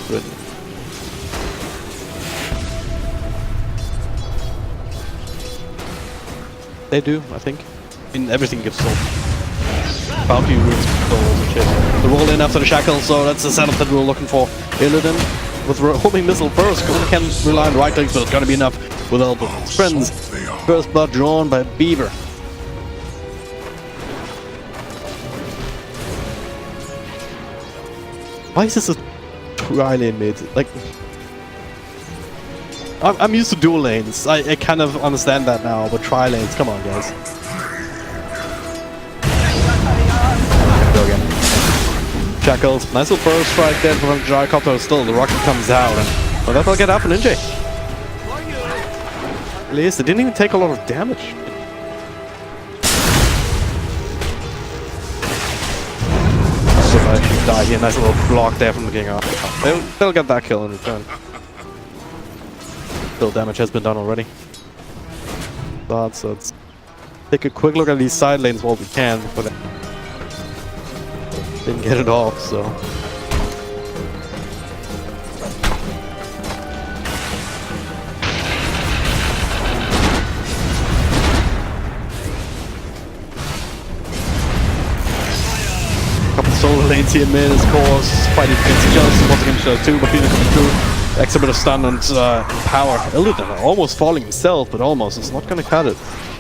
Good. They do, I think. I mean, everything gives soul. Bounty rules controls and shit. The roll in after the shackle, so that's the setup that we were looking for. Illidan with homing missile first. Golden can rely on right clicks, but it's gonna be enough with elbow. Friends. First blood drawn by Beaver. Why is this a tri-lane mid? Like, I'm used to dual lanes. I kind of understand that now, but tri-lanes, come on, guys. Go again. Shackles, nice little burst strike there from the gyrocopter. Still, the rocket comes out, and well, that'll get up an NJ. At least it didn't even take a lot of damage. Die here, nice little block there from the King. They'll get that kill in return. Still damage has been done already. But so let's take a quick look at these side lanes while we can, but didn't get it off, so. Solar lanes here mid, of course, fighting against each other, supporting each other too, but Peter coming through. Extra bit of stun and power. Illidan almost falling himself, but almost. It's not gonna cut it.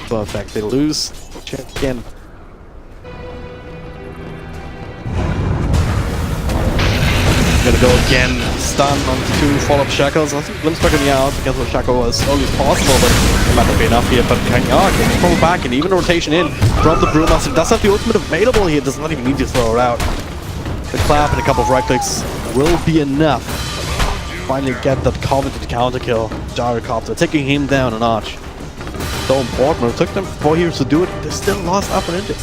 Perfect, they lose. Check again. Gonna go again. Stun on 2 follow-up shackles. I think Glimpse back in the out because the shackle was only as possible, but it might not be enough here. But can pull back and even rotation in. Drop the Brewmaster. Does have the ultimate available here. Does not even need to throw her out. The clap and a couple of right clicks will be enough. Finally get that coveted counter kill. Gyrocopter taking him down a notch. So important. It took them 4 years to do it. They still lost up an engine.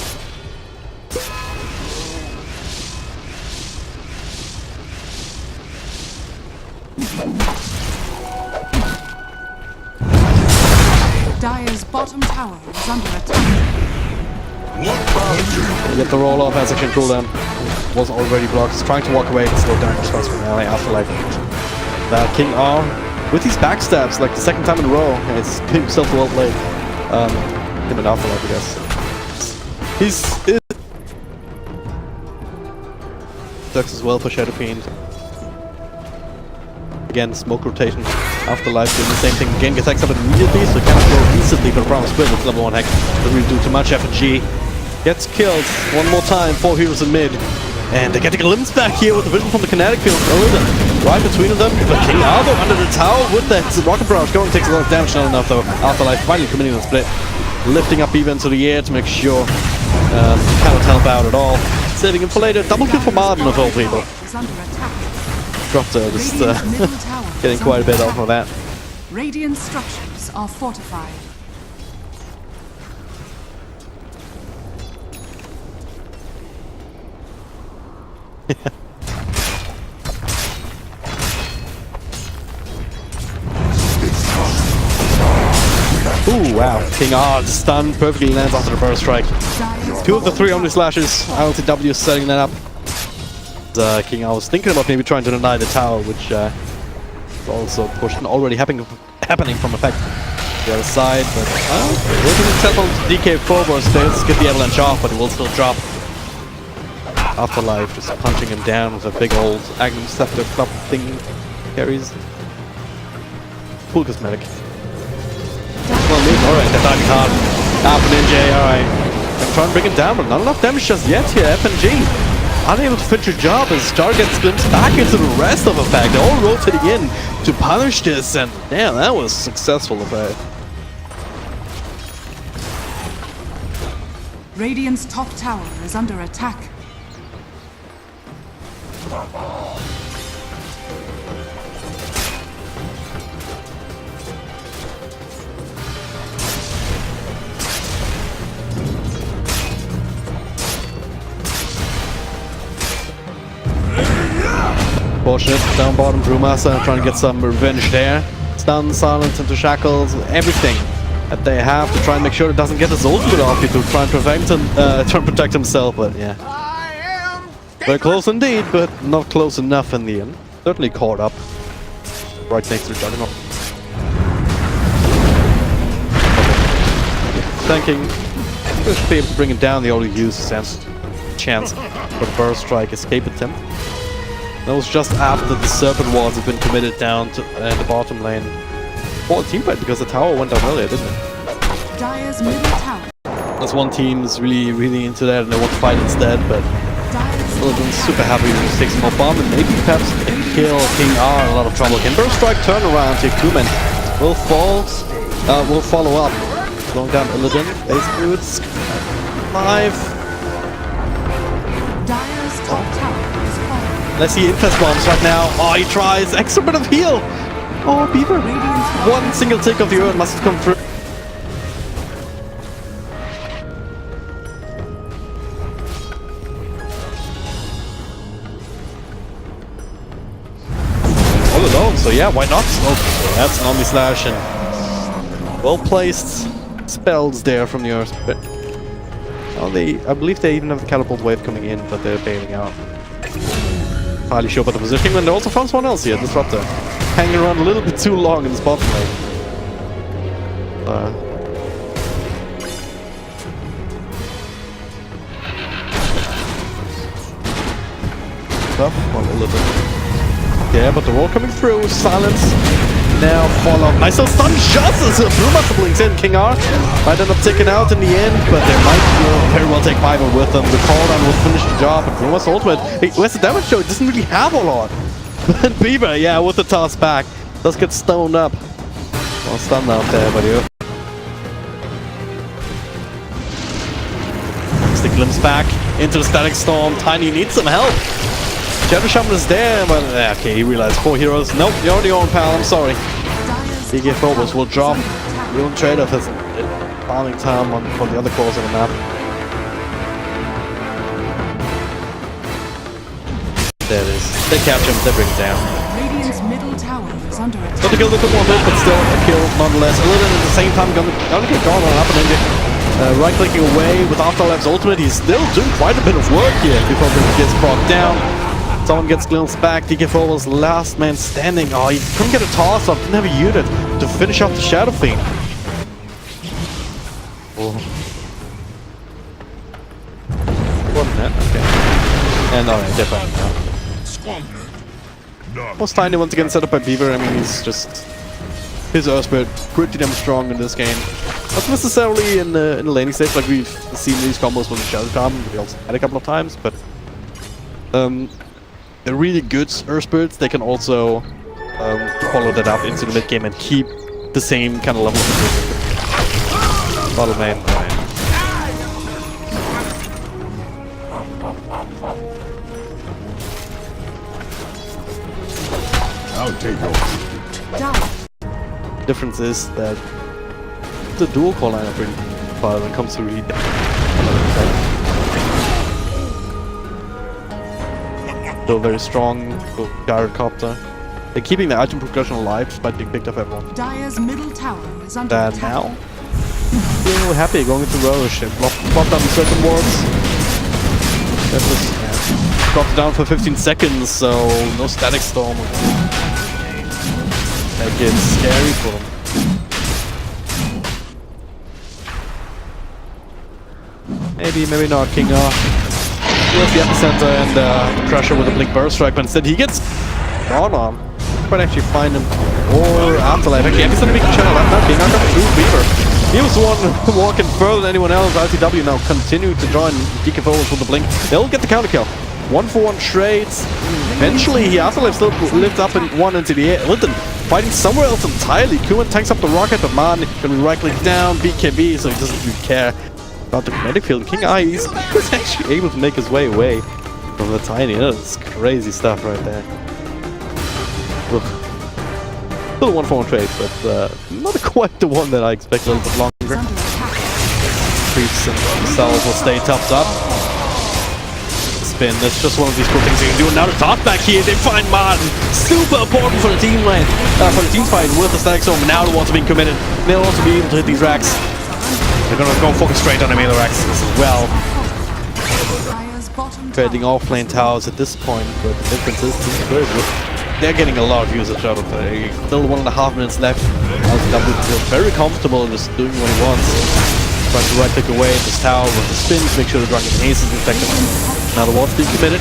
Dire's bottom tower is under attack. Get the roll off as a cooldown. Was already blocked. He's trying to walk away. It's still down response from LA Afterlife. That King R with these backstabs, like the second time in a row, it's himself well played. Him and Afterlife, I guess. He's ducks as well for Shadow Fiend. Again, smoke rotation. Afterlife doing the same thing again, gets X up immediately, so cannot go instantly for the Team.Spirit with level 1 hack. Doesn't really do too much. FNG gets killed one more time, 4 heroes in mid. And they get the glimpse back here with the vision from the kinetic field. Right between them, but King Arvo under the tower with that rocket barrage going, takes a lot of damage, not enough though. Afterlife finally committing the split. Lifting up even to the air to make sure cannot help out at all. Saving him for later. Double kill for Martin of all people. Dropped her, just getting quite a bit off of that. Radiant structures are fortified. Ooh, wow. King R stunned, perfectly lands after the burst strike. 2 of the 3 Omni Slashes. LTW setting that up. King R was thinking about maybe trying to deny the tower, which is also pushed and already happening from effect. The other side, but looking himself on DK forward, let's get the avalanche off, but it will still drop. Afterlife just punching him down with a big old Agnum Scepter club thing carries. Cool cosmetic. Well, alright, they're diving hard. Half an NJ, alright. They're trying to bring him down, but not enough damage just yet here. FNG unable to finish your job as Star gets glimpsed back into the rest of the pack. They're all rotating in to punish this, and damn, that was successful affair. Radiant's top tower is under attack. Fortunate, down bottom, Brewmaster trying to get some revenge there. Stun, silence into shackles, everything that they have to try and make sure it doesn't get his ultimate off here to try and protect himself, but yeah. Very close indeed, but not close enough in the end. certainly caught up right next to Juggernaut. Thinking we should be able to bring it down. They already used chance for the burst strike escape attempt. That was just after the serpent wards have been committed down to the bottom lane for the team fight, because the tower went down earlier, didn't it? Dire's middle tower. That's one team is really into that and they want to fight instead, but Illidan's super happy to just take some more bomb and maybe perhaps kill King R in a lot of trouble. Can burst strike turn around, take 2 men. Will follow up. Slowing down Illidan. Base boots. 5. Dire's top tower is falling. Let's see infest bombs right now. Oh, he tries. Extra bit of heal. Oh, Beaver. One single tick of the urn must have come through. All alone, so yeah, why not? Okay, that's an Omni Slash and well-placed spells there from the Earth. But I believe they even have the catapult wave coming in, but they're bailing out. Highly sure about the positioning, and they also found someone else here, Disruptor. Hanging around a little bit too long in the spot lane. Tough, well, a little bit. Yeah, but they're all coming through. Silence. Now follow. Nice little stun shots as Brewmaster blinks in. King R might end up taking out in the end, but they might very well take Fiver with them. The cooldown will finish the job, and Brewmaster ultimate. Hey, where's the damage show? It doesn't really have a lot. But Beaver, yeah, with the toss back, does get stoned up. Well, stunned out there, but you. The glimpse back into the static storm. Tiny needs some help. Shadow Shaman is there, but okay, he realized 4 heroes. Nope, you're on your own, pal. I'm sorry. DG Phobos will drop. You don't trade off his farming time for the other cores on the map. There it is. They capture him, they bring him down. Radiant's middle tower is under attack. Got to kill the good one bit, but still a kill nonetheless. A little at the same time, gonna get gone on up and in right-clicking away with Afterlife's ultimate. He's still doing quite a bit of work here before he gets brought down. Someone gets glimpsed back. DK Phobos last man standing. Oh, he couldn't get a toss off, didn't have a unit to finish off the Shadow Fiend. Oh. Wasn't that? Okay. And alright, they're back now. Was Tiny once again set up by Beaver. I mean, he's just his Earth Spirit pretty damn strong in this game. Not necessarily in the laning stage, like we've seen these combos with the Shadow Shaman. We also had a couple of times, but they're really good Earth Spirits. They can also follow that up into the mid game and keep the same kind of level of bottom lane. I'll take over. Difference is that the dual core lineup really far when it comes to read. Still very strong, Gyrocopter. They're keeping the item progression alive despite being picked up everyone. Dire's middle tower is under attack. Now, feeling really happy going into Roche and plop down the certain wards. That was dropped down for 15 seconds, so no static storm. That gets scary for them. Maybe, maybe not. King R. He has the epicenter and Crusher with a blink burst strike, but instead he gets gone on. Might actually find him. Or Afterlife. Actually, epicenter being channel left now. King R coming through Beaver. He was the one walking further than anyone else. ITW now continue to join DK Phobos with the blink. They'll get the counter kill. 1-for-1 trades. Eventually, he Afterlife still lived up and one into the air. Illidan fighting somewhere else entirely. Kuman tanks up the rocket, but man can be right click down. BKB, so he doesn't really care about the kinetic field. King I is actually able to make his way away from the Tiny. That's crazy stuff right there. Ugh. Still a 1-for-1 trade, but not quite the one that I expect. A little bit longer. Creeps and cells will stay toughed up. Spin. That's just one of these cool things you can do. And now the top back here, they find Martin. Super important for the team lane, for the team fight with the static storm. Now the ones are being committed. They'll also be able to hit these racks. They're gonna go focus straight on the melee racks as well. Trading off lane towers at this point, but the difference is Team.Spirit with they're getting a lot of usage out of it. Still 1.5 minutes left. LTW feels very comfortable just doing what he wants. Trying to right click away at this tower with the spins, make sure the Dragon Ace is infected. Now the ward's being committed.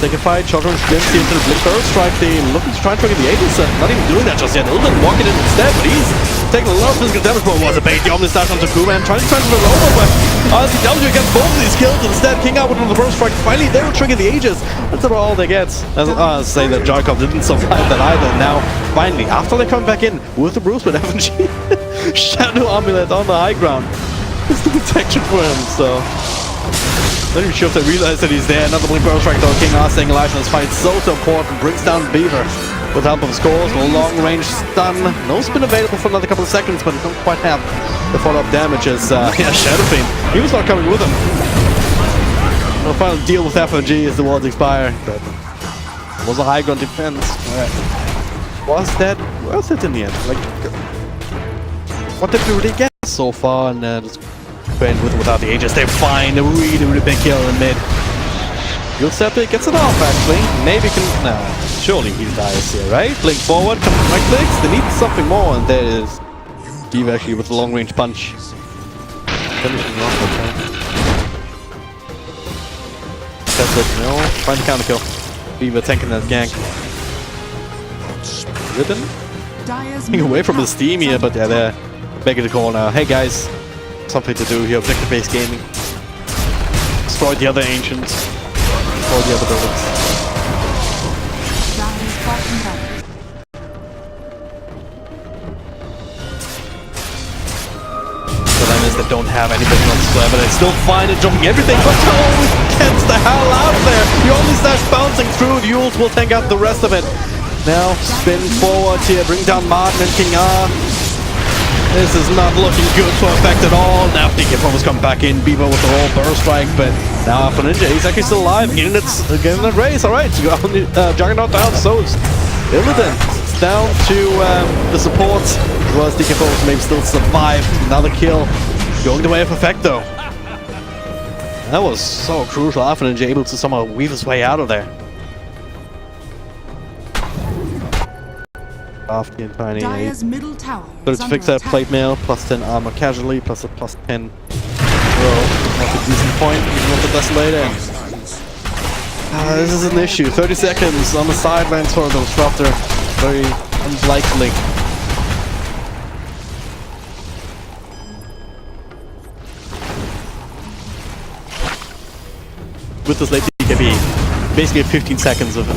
They can fight, Shotgun spins here into the Blink Barrel Strike. They looking to try and trigger the Aegis. Not even doing that just yet. Ilden walking in instead, but he's taking a lot of physical damage. But was a bait. The Omnis dash onto Kuman, trying to transfer it over, but LTW gets both of these kills instead. King out with another Barrel Strike. Finally, they will trigger the Aegis. That's about all they get. As say that Jarkov didn't survive that either. Now, finally, after they come back in with the Bruce with FNG, Shadow Amulet on the high ground. It's the protection for him, so. Not even sure if they realize that he's there. Another Blink Barrel Strike though. King R staying alive in this fight. So important. Brings down Beaver with help of scores. A long range stun. No spin available for another couple of seconds, but he don't quite have the follow-up damage as yeah, Shadow Fiend. He was not coming with him. We'll final deal with FNG as the wards expire. But it was a high ground defense. Was that worth it in the end? Like, what did we really get so far? And just with or without the Aegis, they find a really big kill in mid. You'll Septic gets it off actually. Maybe can no. Surely he dies here, right? Blink forward, come right clicks. They need something more, and there is Steve actually with the long range punch. Finishing off the time. That's it, no. Find the counter kill. Beaver tanking that gank. Ridden? Getting away from the steam here, but yeah, they're back in the corner. Hey guys. Something to do here, objective-based gaming. Destroy the other ancients. Destroy the other buildings. The line is they don't have anything whatsoever. They still find it, jumping everything, but gets the hell out of there. The only stash bouncing through. The Yules will tank out the rest of it. Now, spin forward here, bring down Martin and King R. This is not looking good for effect at all. Now DK was coming back in, Beaver with the whole Burst Strike, but now Alpha Ninja, he's actually still alive, getting that race. Alright, Juggernaut down, so it's Illidan. It's down to the support, as well as DK maybe still survive. Another kill, going the way of effect though. That was so crucial, Alpha Ninja able to somehow weave his way out of there. After the entire Dire's middle tower. So it's fixed that plate mail, plus 10 armor casually, plus a plus 10 roll. That's a decent point, even with the Desolator. This is an issue. 30 seconds on the sidelines for the Disruptor. Very unlikely. With this late DKB, basically 15 seconds of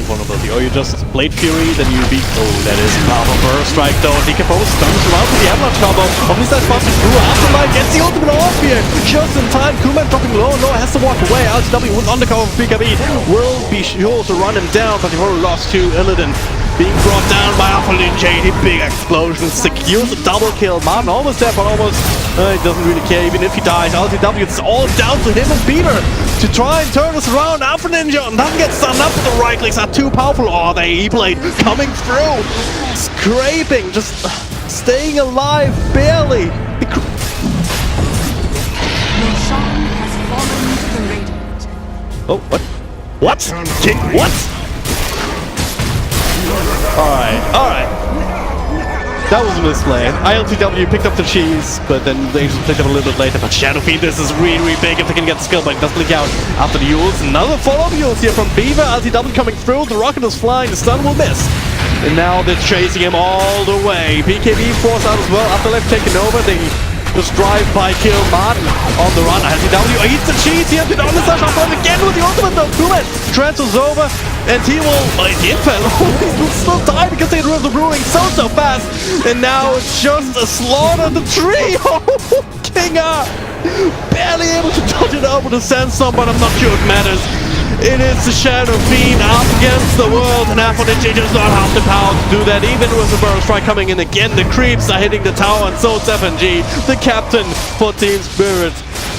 vulnerability. Or you just Blade Fury, then you beat. Oh, that is powerful Burst Strike though. DK stuns around with the Avalanche combo. Only that spot through Afterlife gets the ultimate off here. Just in time, Kuman dropping low. No, has to walk away. LTW with undercover of BKB will be sure to run him down, but they've already lost to Illidan. Being brought down by Alpha Ninja, a big explosion, secures a double kill. Martin almost there, but almost he doesn't really care even if he dies. LTW, it's all down to him and Peter to try and turn us around. Alpha Ninja doesn't get stunned up with the right clicks, are too powerful. Oh, the E-Blade coming through, scraping, just staying alive, barely. Oh, what? What? King, what? Alright. That was a misplay. ILTW picked up the cheese, but then they just picked up a little bit later. But Shadow Fiend, this is really big if they can get the skill, but it does blink out after the Yules. Another follow-up Yules here from Beaver. LTW coming through, the rocket is flying, the stun will miss. And now they're chasing him all the way. BKB forced out as well. Afterlife taking over, they just drive-by kill Martin on the run. LTW eats the cheese here. The slash off again with the ultimate though. Kuman transfers over, and he will, the infant, he will still die because they drove the brewing so fast. And now it's just a slaughter the tree. Oh, King R barely able to dodge it out with a sandstorm, but I'm not sure it matters. It is the Shadow Fiend up against the world, and Alpha Ninja does not have the power to do that, even with the Burst Strike coming in again. The creeps are hitting the tower, and so it's FNG, the captain for Team.Spirit,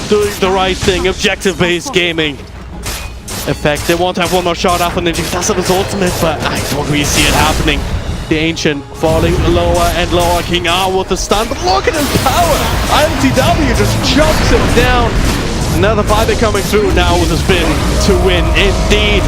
doing the right thing, objective-based gaming. In fact, they want to have one more shot. Alpha Ninja does have his ultimate, but I don't really see it happening. The Ancient falling lower and lower. King R with the stun, but look at his power! ILTW just jumps him down. Another Viper coming through now with a spin to win indeed.